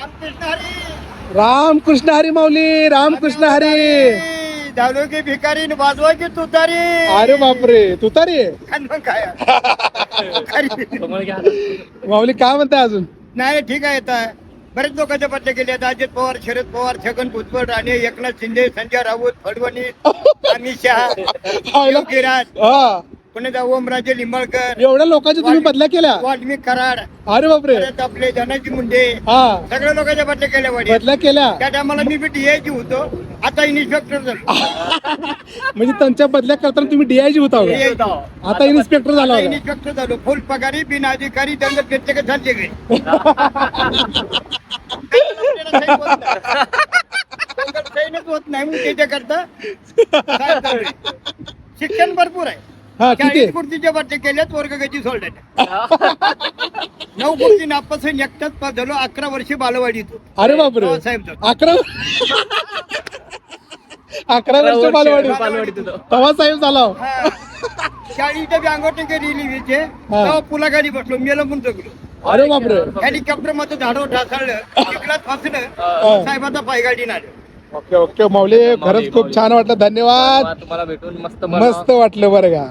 रामकृष्ण हरी. रामकृष्ण हरी माऊली, रामकृष्ण हरी. झालो की भिकारी वाजवा की तुतारी. अरे बापरे, तुतारी आहे. आणि मग काय भिकारी. माऊली काय म्हणताय अजून? नाही ठीक आहे आता बरेच लोकांच्या पत्ते केले आहेत. अजित पवार, शरद पवार, छगन भुजबळ, राणे, एकनाथ शिंदे, संजय राऊत, फडणवीस, अमित शहा, योगीराज, हा, पुण्याचा ओमराजे लिंबाळकर, एवढ्या लोकांच्या तुम्ही बदल्या केल्या? वाल्मिक कराड, अरे बापरे. परत आपले धनाजी मुंडे, हा, सगळ्या लोकांच्या बदल्या केल्या वाडी. बदल्या केल्या. त्या टायमाला मी बी डीआयजी होतो, आता इन्स्पेक्टर झालो. म्हणजे त्यांच्या बदल्या करताना तुम्ही डीआयजी होता होता. आता इन्स्पेक्टर झाला होता. इन्स्पेक्टर झालो. फुल पगारी बिन अधिकारी दंड प्रत्येक झाले गे. होत नाही मग त्याच्याकरता शिक्षण भरपूर आहे. हा, किती? 40 खुर्चीच्या बदल्या केल्यात वर्गगती सोडल्या. 9 खुर्ची नापासून एकटाच पास झालो. 11 वर्षी बालवाडीत होतो. अरे बापरे, साहेब 11 वर्ष बालवाडी तवा साहेब झाला. शाळेच्या बी अंगोटे रिलीचे तेव्हा पुलाखाली बसलो. मेलो म्हणून जगलो. अरे बापरे. हेलिकॉप्टर मध्ये झाडो ढासळलं, चिखलात फसलं, साहेबाचा पायगाडी नाले. ओके ओके माऊली, खरंच खूप छान वाटलं. धन्यवाद. तुम्हाला भेटून मस्त मस्त वाटलं बरं का.